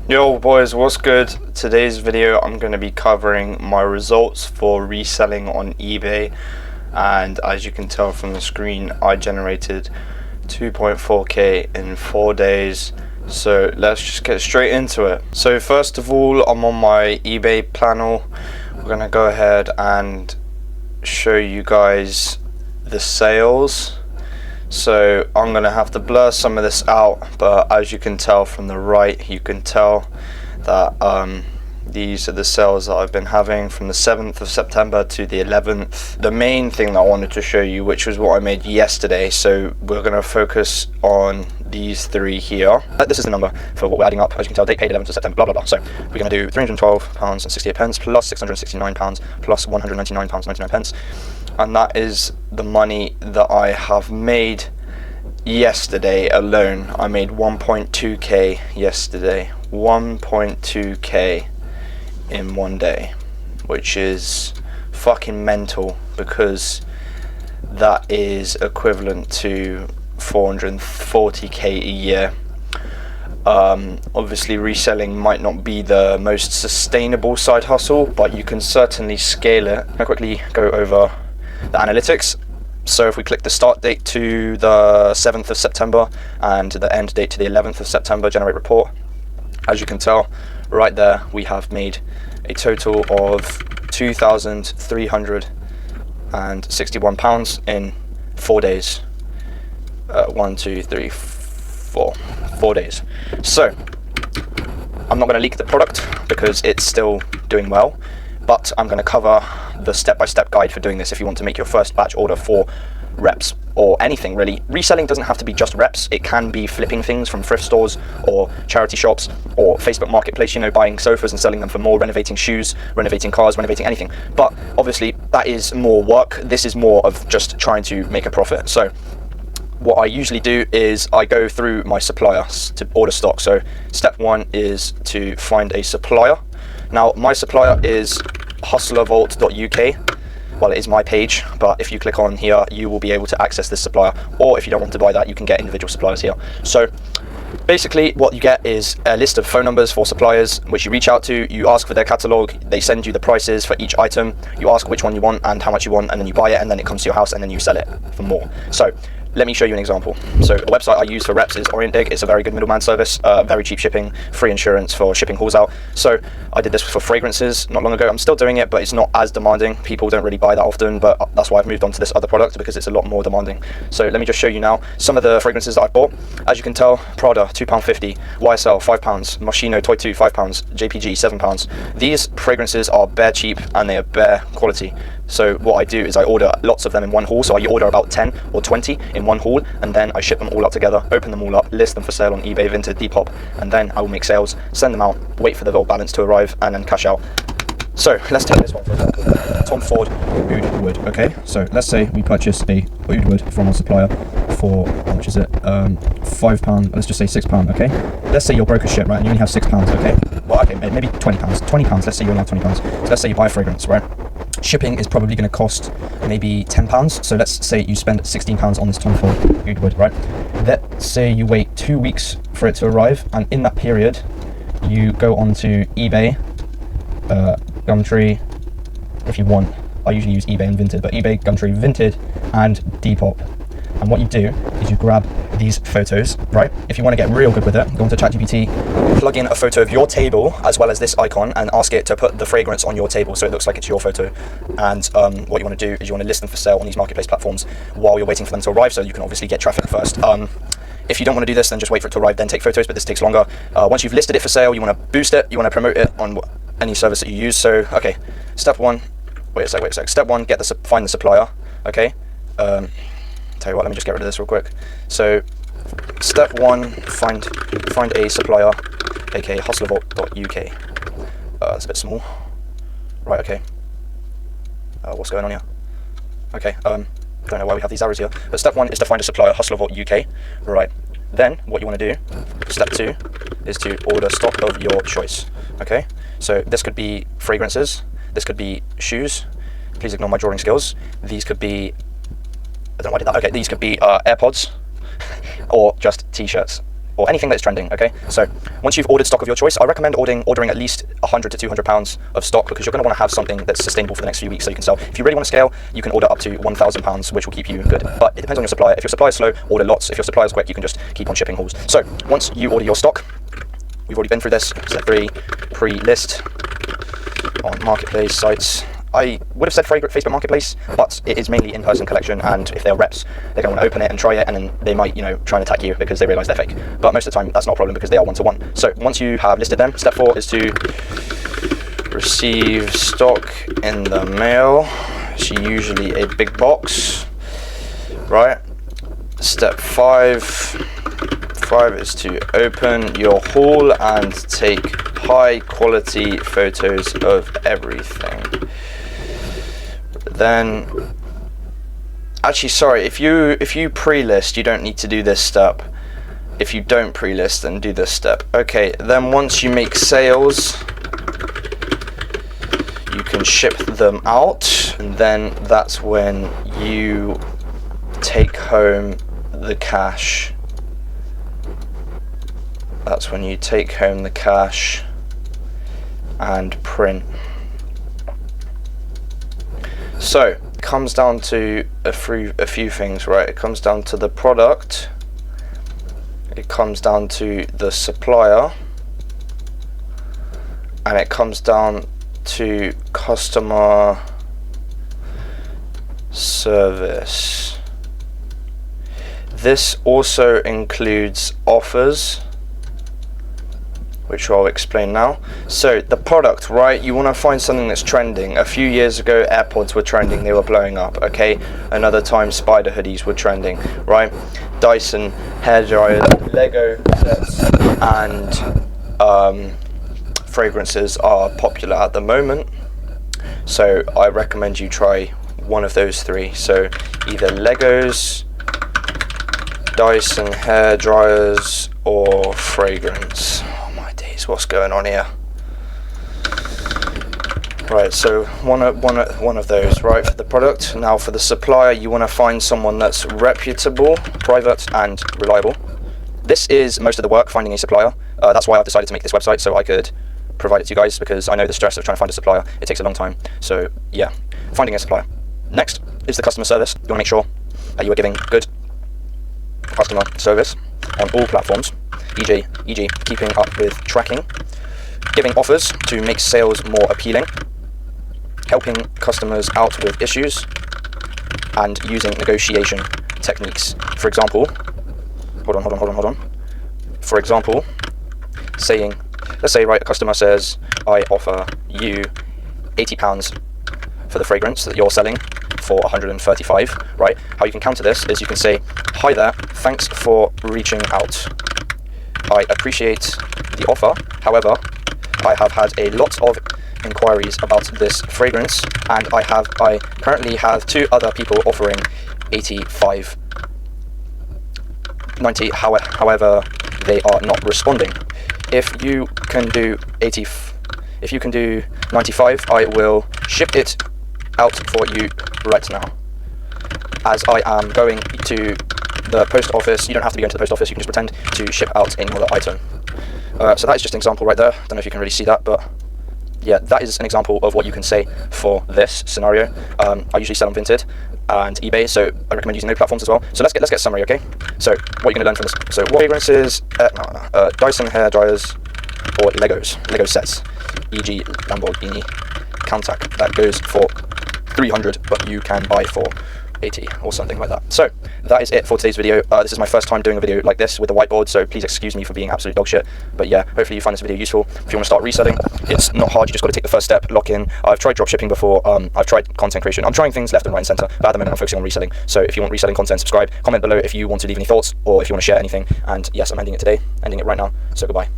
Yo boys, what's good? Today's video I'm going to be covering my results for reselling on eBay, and as you can tell from the screen, I generated 2.4k in 4 days. So let's just get straight into it. So first of all, I'm on my eBay panel. We're going to go ahead and show you guys the sales. So I'm going to have to blur some of this out, but as you can tell from the right, you can tell that these are the sales that I've been having from the 7th of September to the 11th. The main thing that I wanted to show you, which was what I made yesterday, so we're going to focus on these three here. This is the number for what we're adding up. As you can tell, date paid 11th of September, blah blah blah. So we're going to do £312.68 plus £669 plus £199.99, and that is the money that I have made yesterday alone. I made 1.2k yesterday, 1.2k in 1 day, which is fucking mental, because that is equivalent to 440k a year. Obviously reselling might not be the most sustainable side hustle, but you can certainly scale it. I'll quickly go over the analytics. So if we click the start date to the 7th of September and the end date to the 11th of September, generate report, as you can tell right there, we have made a total of £2,361 in 4 days. 1, 2, 3, 4 days. So I'm not going to leak the product because it's still doing well, but I'm going to cover the step-by-step guide for doing this if you want to make your first batch order for reps or anything really. Reselling doesn't have to be just reps. It can be flipping things from thrift stores or charity shops or Facebook Marketplace, you know, buying sofas and selling them for more, renovating shoes, renovating cars, renovating anything. But obviously that is more work. This is more of just trying to make a profit. So what I usually do is I go through my suppliers to order stock. So step one is to find a supplier. Now my supplier is hustlervault.uk. Well, it is my page, but if you click on here, you will be able to access this supplier, or if you don't want to buy that, you can get individual suppliers here. So basically what you get is a list of phone numbers for suppliers, which you reach out to, you ask for their catalog, they send you the prices for each item, you ask which one you want and how much you want, and then you buy it, and then it comes to your house, and then you sell it for more. So let me show you an example. So a website I use for reps is OrientDig. It's a very good middleman service, very cheap shipping, free insurance for shipping hauls out. So I did this for fragrances not long ago. I'm still doing it, but it's not as demanding. People don't really buy that often, but that's why I've moved on to this other product, because it's a lot more demanding. So let me just show you now some of the fragrances that I bought. As you can tell, Prada £2.50, YSL £5, Moschino Toy 2 £5, JPG £7. These fragrances are bare cheap and they are bare quality. So what I do is I order lots of them in one haul. So I order about 10 or 20 in one haul, and then I ship them all up together, open them all up, list them for sale on eBay, Vinted, Depop, and then I will make sales, send them out, wait for the little balance to arrive, and then cash out. So let's take this one for example, Tom Ford Oud Wood. Okay, so let's say we purchase a Oud Wood from our supplier for, how much is it, £5, let's just say £6, okay? Let's say you're broke as shit, right, and you only have £6, okay? Well, okay, maybe £20, let's say you only have £20. So let's say you buy a fragrance, right? Shipping is probably going to cost maybe £10, so let's say you spend £16 on this Tom Ford Oud Wood, right? Let's say you wait 2 weeks for it to arrive, and in that period, you go onto eBay, Gumtree, if you want. I usually use eBay and Vinted, but eBay, Gumtree, Vinted, and Depop. And what you do is you grab these photos, right? If you want to get real good with it, go into ChatGPT, plug in a photo of your table as well as this icon, and ask it to put the fragrance on your table so it looks like it's your photo. And what you want to do is you want to list them for sale on these marketplace platforms while you're waiting for them to arrive, so you can obviously get traffic first. If you don't want to do this, then just wait for it to arrive, then take photos, but this takes longer. Once you've listed it for sale, you want to boost it, you want to promote it on any service that you use. So, okay, step one, wait a sec. Step one, find the supplier, okay? Tell you what, let me just get rid of this real quick. So, step one, find a supplier, aka hustlervault.uk. It's a bit small. Right, okay. What's going on here? Okay, don't know why we have these arrows here. But step one is to find a supplier, hustlervault.uk. Right. Then, what you want to do, step two, is to order stock of your choice. Okay? So, this could be fragrances, this could be shoes. Please ignore my drawing skills. These could be, I don't know why I did that. Okay, these could be AirPods, or just t-shirts. or anything that's trending, okay? So once you've ordered stock of your choice, I recommend ordering at least 100 to 200 pounds of stock, because you're going to want to have something that's sustainable for the next few weeks so you can sell. If you really want to scale, you can order up to 1,000 pounds, which will keep you good. But it depends on your supplier. If your supplier is slow, order lots. If your supplier is quick, you can just keep on shipping hauls. So once you order your stock, we've already been through this. Step 3, pre-list on marketplace sites. I would have said Facebook Marketplace, but it is mainly in-person collection, and if they're reps, they're going to want to open it and try it, and then they might, try and attack you because they realise they're fake. But most of the time, that's not a problem because they are one-to-one. So once you have listed them, step 4 is to receive stock in the mail. It's usually a big box, right? Step 5 is to open your haul and take high quality photos of everything. Then, actually, sorry, if you pre-list, you don't need to do this step. If you don't pre-list, then do this step. Okay, then once you make sales, you can ship them out, and then that's when you take home the cash. That's when you take home the cash and print. So it comes down to a few things, right? It comes down to the product, it comes down to the supplier, and it comes down to customer service. This also includes offers, which I'll explain now. So the product, right, you want to find something that's trending. A few years ago, AirPods were trending, they were blowing up, okay? Another time, spider hoodies were trending, right? Dyson hairdryer, Lego sets, and fragrances are popular at the moment. So I recommend you try one of those 3. So either Legos, Dyson hairdryers, or fragrance. What's going on here? Right, so one of those, right, for the product. Now for the supplier, you want to find someone that's reputable, private, and reliable. This is most of the work, finding a supplier. That's why I've decided to make this website, so I could provide it to you guys, because I know the stress of trying to find a supplier. It takes a long time. So yeah, finding a supplier. Next is the customer service. You want to make sure that you are giving good customer service on all platforms. e.g. keeping up with tracking, giving offers to make sales more appealing, helping customers out with issues, and using negotiation techniques. For example, hold on. For example, let's say, right, a customer says, I offer you £80 for the fragrance that you're selling for 135, right? How you can counter this is you can say, hi there, thanks for reaching out. I appreciate the offer, however, I have had a lot of inquiries about this fragrance, and I currently have 2 other people offering 85.90, however, they are not responding. If you can do 95, I will ship it out for you right now. As I am going to the post office, you don't have to be going to the post office, you can just pretend to ship out another item. So that is just an example right there. Don't know if you can really see that, but yeah, that is an example of what you can say for this scenario. I usually sell on Vinted and eBay, so I recommend using those platforms as well. So let's get a summary, okay? So what you're going to learn from this. So what fragrances, Dyson hair dryers, or Lego sets, e.g. Lamborghini Countach, that goes for 300, but you can buy for 80 or something like that. So that is it for today's video. This is my first time doing a video like this with a whiteboard, so please excuse me for being absolute dog shit. But yeah, hopefully you find this video useful. If you want to start reselling, it's not hard, you just got to take the first step, lock in. I've tried dropshipping before, I've tried content creation, I'm trying things left and right and centre, but at the moment I'm focusing on reselling. So if you want reselling content, subscribe, comment below if you want to leave any thoughts, or if you want to share anything. And yes, I'm ending it today, ending it right now, so goodbye.